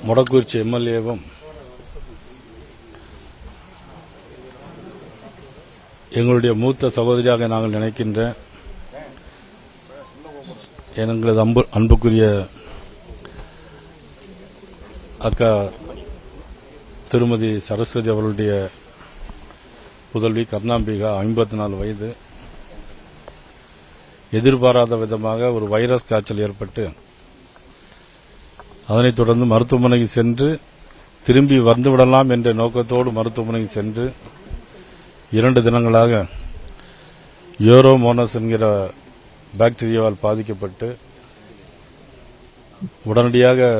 மொடக்குறிச்சி எம்எல்ஏவும் எங்களுடைய மூத்த சகோதரியாக நாங்கள் நினைக்கின்ற எங்களது அன்புக்குரிய அக்கா திருமதி சரஸ்வதி அவர்களுடைய புதல்வி கர்ணாம்பிகா 54 வயது எதிர்பாராத விதமாக ஒரு வைரஸ் காய்ச்சல் ஏற்பட்டு அதனைத் தொடர்ந்து மருத்துவமனைக்கு சென்று திரும்பி வந்துவிடலாம் என்ற நோக்கத்தோடு மருத்துவமனைக்கு சென்று 2 தினங்களாக யூரோமோனஸ் என்கிற பாக்டீரியாவால் பாதிக்கப்பட்டு உடனடியாக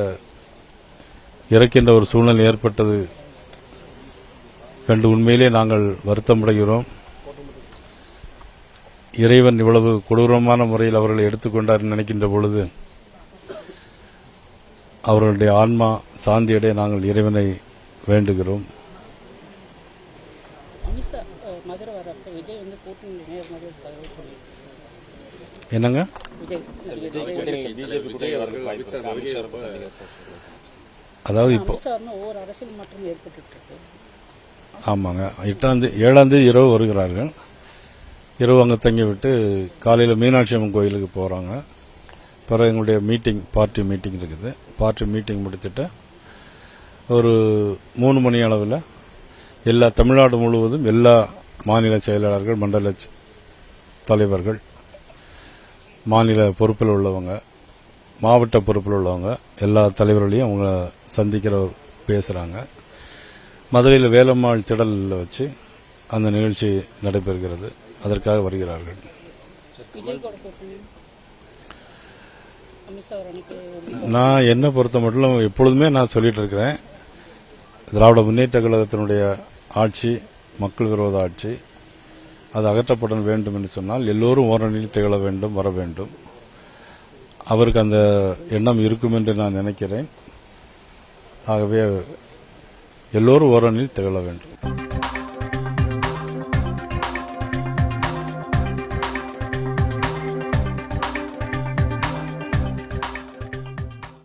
இறக்கின்ற ஒரு சூழ்நிலை ஏற்பட்டது கண்டு உண்மையிலே நாங்கள் வருத்தமடைகிறோம். இறைவன் இவ்வளவு கொடூரமான முறையில் அவர்களை எடுத்துக்கொண்டார் நினைக்கின்ற பொழுது அவர்களுடைய ஆன்மா சாந்தியடைய நாங்கள் இறைவனை வேண்டுகிறோம். என்னங்க அதாவது இப்போ ஆமாங்க 7ஆம் தேதி இரவு வருகிறார்கள். இரவு அங்கே தங்கிவிட்டு காலையில் மீனாட்சி அம்மன் கோயிலுக்கு போகிறாங்க. பிறகு எங்களுடைய பார்ட்டி மீட்டிங் இருக்குது. பார்ட்டி மீட்டிங் முடிச்சுட்டு ஒரு 3 மணி அளவில் எல்லா தமிழ்நாடு முழுவதும் எல்லா மாநில செயலாளர்கள், மண்டல தலைவர்கள், மாநில பொறுப்பில் உள்ளவங்க, மாவட்ட பொறுப்பில் உள்ளவங்க எல்லா தலைவர்களையும் அவங்க சந்திக்கிறவர் பேசுகிறாங்க. மதுரையில் வேலம்மாள் திடலில் வச்சு அந்த நிகழ்ச்சி நடைபெறுகிறது. அதற்காக வருகிறார்கள். நான் என்ன பொறுத்த மட்டும் எப்பொழுதுமே நான் சொல்லிட்டு இருக்கிறேன், திராவிட முன்னேற்ற கழகத்தினுடைய ஆட்சி மக்கள் விரோத ஆட்சி, அது அகற்றப்பட வேண்டும் என்று சொன்னால் எல்லோரும் ஓரணியில் திகழ வேண்டும், வர வேண்டும். அவருக்கு அந்த எண்ணம் இருக்கும் என்று நான் நினைக்கிறேன். ஆகவே எல்லோரும் ஓரணியில் திகழ வேண்டும்.